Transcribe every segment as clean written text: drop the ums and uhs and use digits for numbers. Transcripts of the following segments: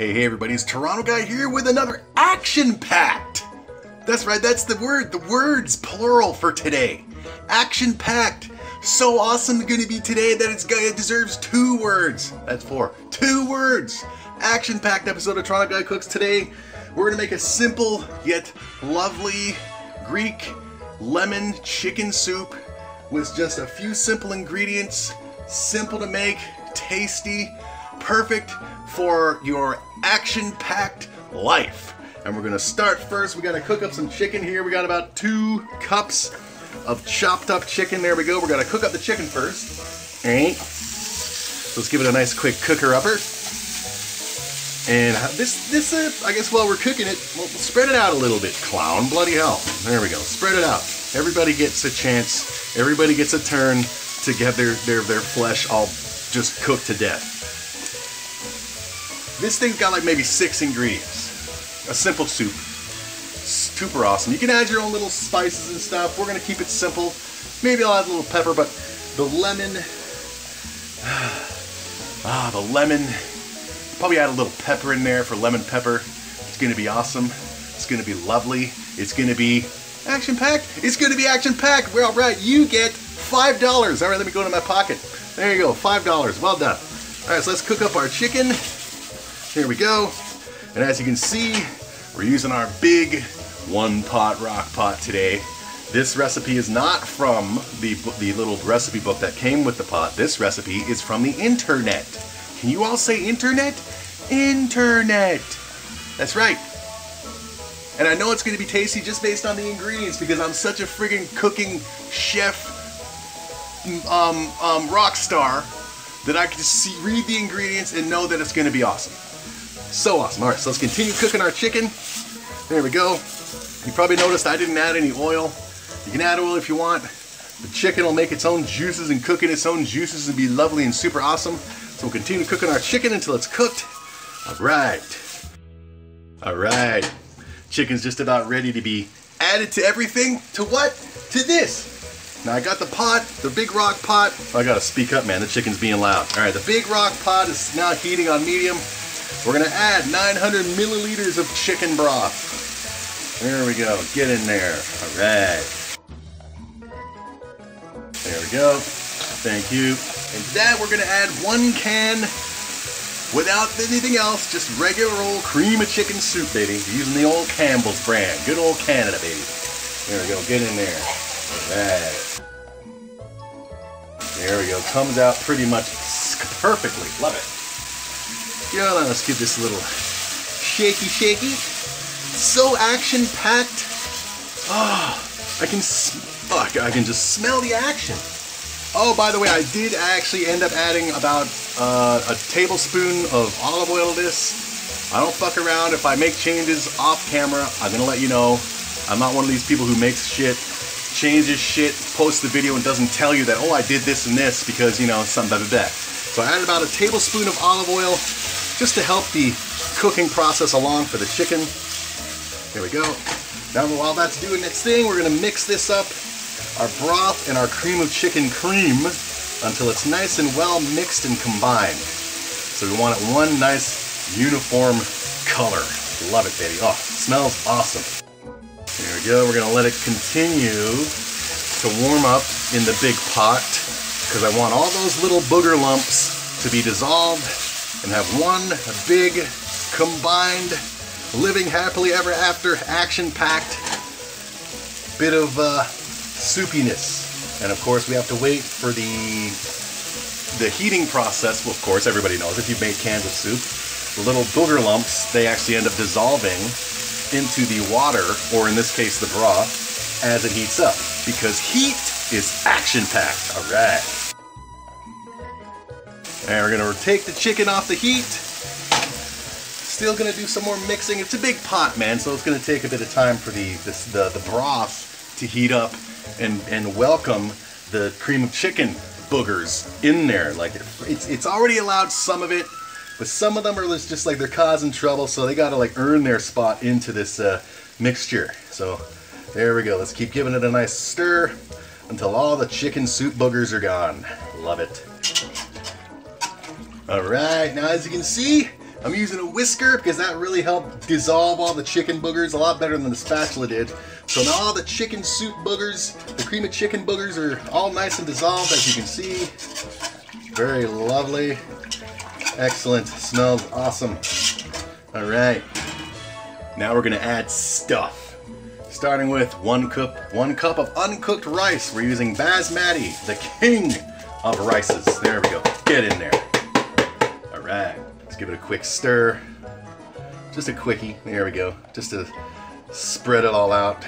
Hey everybody, it's Toronto Guy here with another action-packed. That's right, that's the word, the words plural for today. Action-packed. So awesome gonna be today that it deserves 2 words. That's 4. 2 words. Action-packed episode of Toronto Guy Cooks. Today, we're gonna make a simple yet lovely Greek lemon chicken soup with just a few simple ingredients. Simple to make, tasty, perfect for your action-packed life. And we're gonna start first. We gotta cook up some chicken here. We got about 2 cups of chopped up chicken. There we go. We're gonna cook up the chicken first. Alright. So let's give it a nice quick cooker upper. And this I guess while we're cooking it, we'll spread it out a little bit. Clown, bloody hell. There we go. Spread it out. Everybody gets a chance. Everybody gets a turn to get their flesh all just cooked to death. This thing's got like maybe 6 ingredients. A simple soup. Super awesome. You can add your own little spices and stuff. We're gonna keep it simple. Maybe I'll add a little pepper, but the lemon, probably add a little pepper in there for lemon pepper. It's gonna be awesome. It's gonna be lovely. It's gonna be action-packed. It's gonna be action-packed. Well, right, you get $5. All right, let me go to my pocket. There you go, $5. Well done. All right, so let's cook up our chicken. Here we go. And as you can see, we're using our big 1-pot rock pot today. This recipe is not from the little recipe book that came with the pot. This recipe is from the internet. Can you all say internet? Internet. That's right. And I know it's going to be tasty just based on the ingredients because I'm such a friggin' cooking chef rock star that I can just read the ingredients and know that it's going to be awesome. So awesome. All right, so let's continue cooking our chicken. There we go. You probably noticed I didn't add any oil. You can add oil if you want. The chicken will make its own juices and cook in its own juices and be lovely and super awesome. So we'll continue cooking our chicken until it's cooked. All right. All right. Chicken's just about ready to be added to everything. To what? To this. Now I got the pot, the big rock pot. Oh, I gotta speak up, man. The chicken's being loud. All right, the big rock pot is now heating on medium. We're gonna add 900 milliliters of chicken broth. There we go, get in there. All right. There we go, thank you. And to that we're gonna add 1 can without anything else, just regular old cream of chicken soup, baby. Using the old Campbell's brand, good old Canada, baby. There we go, get in there. All right. There we go, comes out pretty much perfectly, love it. Yeah, let's give this a little shaky. So action-packed. Oh, I can just smell the action. Oh, by the way, I did actually end up adding about a tablespoon of olive oil to this. I don't fuck around. If I make changes off camera, I'm gonna let you know. I'm not one of these people who makes shit, changes shit, posts the video and doesn't tell you that, oh, I did this and this because, you know, something blah, blah, blah. So I added about a tablespoon of olive oil just to help the cooking process along for the chicken. There we go. Now while that's doing its thing, we're gonna mix this up, our broth and our cream of chicken cream, until it's nice and well mixed and combined. So we want it one nice uniform color. Love it, baby. Oh, it smells awesome. There we go. We're gonna let it continue to warm up in the big pot because I want all those little booger lumps to be dissolved and have one big combined living happily ever after action-packed bit of soupiness. And of course we have to wait for the heating process. Well, of course everybody knows if you've made cans of soup, the little booger lumps, they actually end up dissolving into the water, or in this case the broth, as it heats up, because heat is action-packed. All right. And we're gonna take the chicken off the heat. Still gonna do some more mixing. It's a big pot, man, so it's gonna take a bit of time for the broth to heat up and welcome the cream of chicken boogers in there. Like it's already allowed some of it, but some of them are just like they're causing trouble, so they gotta like earn their spot into this mixture. So there we go. Let's keep giving it a nice stir until all the chicken soup boogers are gone. Love it. All right, now as you can see, I'm using a whisker because that really helped dissolve all the chicken boogers a lot better than the spatula did. So now all the chicken soup boogers, the cream of chicken boogers are all nice and dissolved, as you can see. Very lovely. Excellent. Smells awesome. All right. Now we're gonna add stuff. Starting with one cup of uncooked rice. We're using basmati, the king of rices. There we go. Get in there. All right. Let's give it a quick stir. Just a quickie. There we go. Just to spread it all out.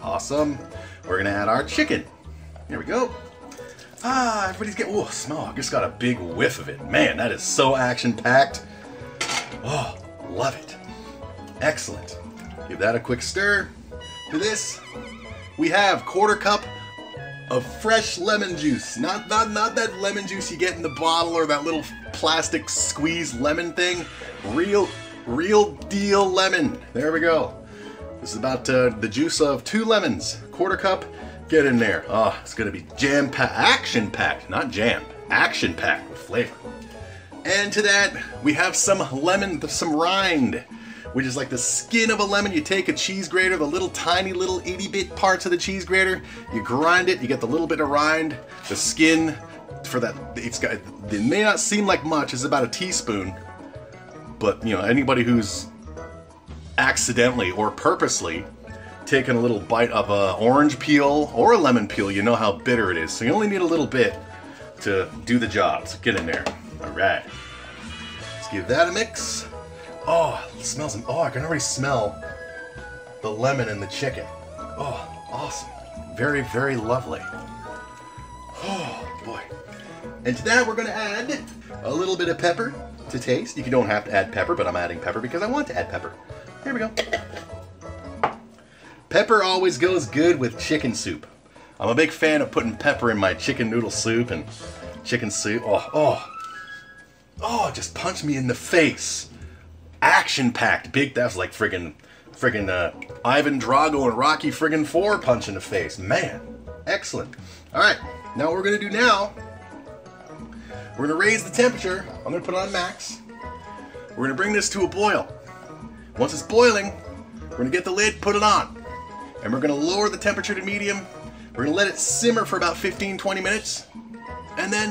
Awesome. We're gonna add our chicken. Here we go. Everybody's getting, oh, smell. I just got a big whiff of it. Man, that is so action-packed. Oh, love it. Excellent. Give that a quick stir. To this, we have 1/4 cup of fresh lemon juice. Not that lemon juice you get in the bottle or that little plastic squeeze lemon thing. Real deal lemon. There we go. This is about the juice of 2 lemons. 1/4 cup. Get in there. Oh, it's gonna be jam-packed, action-packed, not jam, action-packed with flavor. And to that, we have some rind, which is like the skin of a lemon. You take a cheese grater, the little tiny little itty-bit parts of the cheese grater, you grind it, you get the little bit of rind, the skin for that. It may not seem like much, it's about a teaspoon, but you know, anybody who's accidentally or purposely taking a little bite of an orange peel or a lemon peel, you know how bitter it is. So you only need a little bit to do the job. So get in there. All right. Let's give that a mix. Oh, it smells. Oh, I can already smell the lemon in the chicken. Oh, awesome. Very, very lovely. Oh, boy. And to that, we're going to add a little bit of pepper to taste. You don't have to add pepper, but I'm adding pepper because I want to add pepper. Here we go. Pepper always goes good with chicken soup. I'm a big fan of putting pepper in my chicken noodle soup and chicken soup. Oh, just punch me in the face. Action-packed. Big, that's like friggin' Ivan Drago and Rocky friggin' 4 punch in the face. Man, excellent. All right, now what we're gonna do now, we're gonna raise the temperature. I'm gonna put it on max. We're gonna bring this to a boil. Once it's boiling, we're gonna get the lid, put it on. And we're going to lower the temperature to medium. We're going to let it simmer for about 15-20 minutes. And then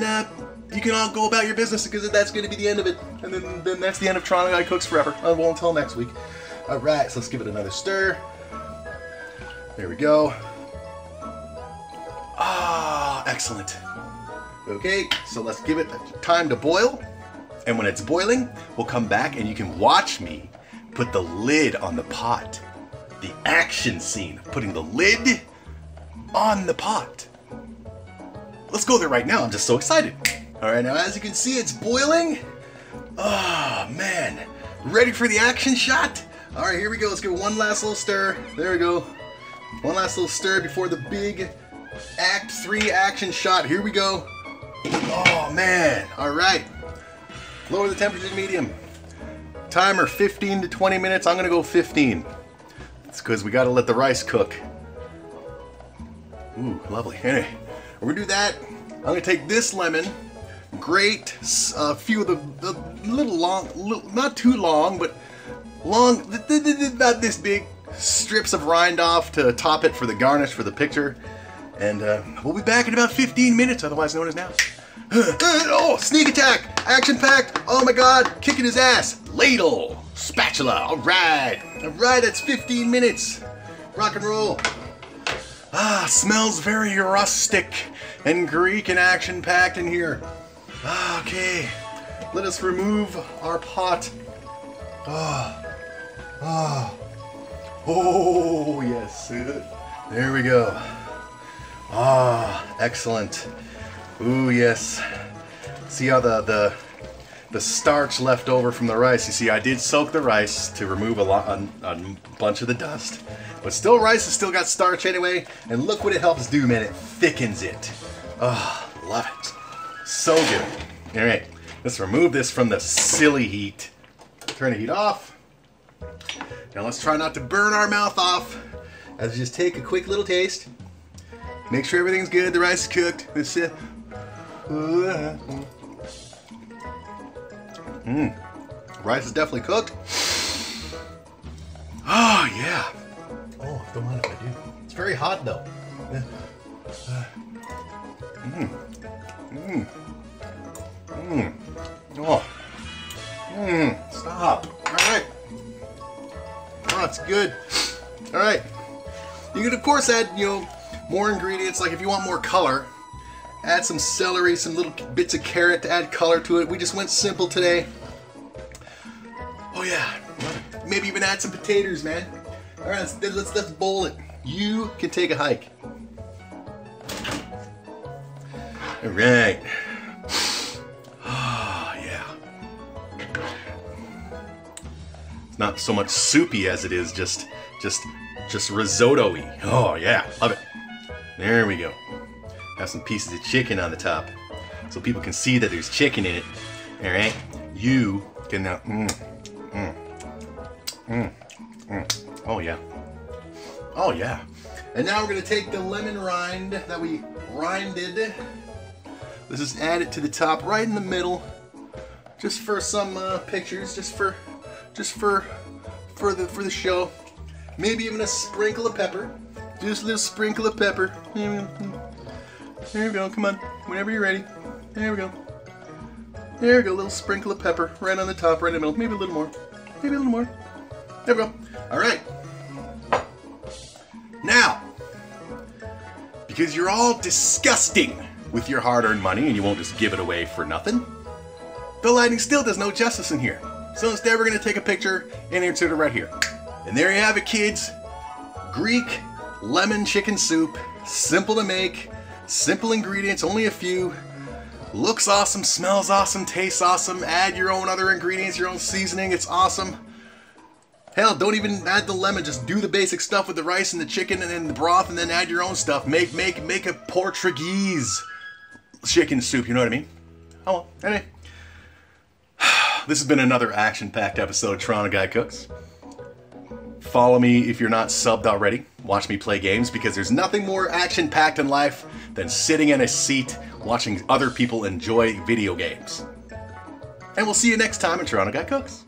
you can all go about your business because that's going to be the end of it. And then that's the end of Toronto Guy Cooks Forever. Well, until next week. All right, so let's give it another stir. There we go. Ah, excellent. Okay, so let's give it time to boil. And when it's boiling, we'll come back and you can watch me put the lid on the pot. The action scene, putting the lid on the pot. Let's go there right now, I'm just so excited. All right, now as you can see, it's boiling. Oh, man. Ready for the action shot? All right, here we go. Let's give it one last little stir. There we go. One last little stir before the big Act 3 action shot. Here we go. Oh, man. All right. Lower the temperature to medium. Timer 15 to 20 minutes. I'm gonna go 15. It's because we gotta let the rice cook. Ooh, lovely. Anyway, we're gonna do that. I'm gonna take this lemon, grate a few of the not too long, but long, about this big, strips of rind off to top it for the garnish for the picture. And we'll be back in about 15 minutes, otherwise known as now. Oh, sneak attack! Action-packed! Oh my god! Kicking his ass! Ladle! Spatula! Alright! Alright, that's 15 minutes! Rock and roll! Ah, smells very rustic and Greek and action-packed in here. Okay, let us remove our pot. Oh, yes. There we go. Ah, excellent. Ooh, yes. See how the starch left over from the rice. You see, I did soak the rice to remove a bunch of the dust. But still, rice has still got starch anyway. And look what it helps do, man. It thickens it. Oh, love it. So good. All right, let's remove this from the silly heat. Turn the heat off. Now let's try not to burn our mouth off. As we just take a quick little taste. Make sure everything's good. The rice is cooked. This is Rice is definitely cooked. Oh, yeah. Oh, don't mind if I do. It's very hot, though. Oh. Stop. All right. Oh, it's good. All right. You can, of course, add, more ingredients. Like if you want more color, add some celery, some little bits of carrot to add color to it. We just went simple today. Oh, yeah. Maybe even add some potatoes, man. All right, let's bowl it. You can take a hike. All right. Oh, yeah. It's not so much soupy as it is just risotto-y. Oh, yeah. Love it. There we go. Have some pieces of chicken on the top so people can see that there's chicken in it. All right. You can now... Oh, yeah. Oh, yeah. And now we're going to take the lemon rind that we rinded. Let's just add it to the top, right in the middle, just for some pictures, just for the show. Maybe even a sprinkle of pepper. Just a little sprinkle of pepper. There we go. Come on. Whenever you're ready. There we go. There we go. A little sprinkle of pepper right on the top, right in the middle. Maybe a little more. Maybe a little more. There we go. All right. Now, because you're all disgusting with your hard-earned money and you won't just give it away for nothing, the lighting still does no justice in here. So instead, we're going to take a picture and insert it right here. And there you have it, kids. Greek lemon chicken soup. Simple to make. Simple ingredients, only a few. Looks awesome, smells awesome, tastes awesome. Add your own other ingredients, your own seasoning. It's awesome. Hell, don't even add the lemon. Just do the basic stuff with the rice and the chicken and then the broth, and then add your own stuff. Make a Portuguese chicken soup. You know what I mean? Oh well. Anyway, this has been another action-packed episode of Toronto Guy Cooks. Follow me if you're not subbed already. Watch me play games, because there's nothing more action-packed in life than sitting in a seat watching other people enjoy video games. And we'll see you next time in Toronto Guy Cooks.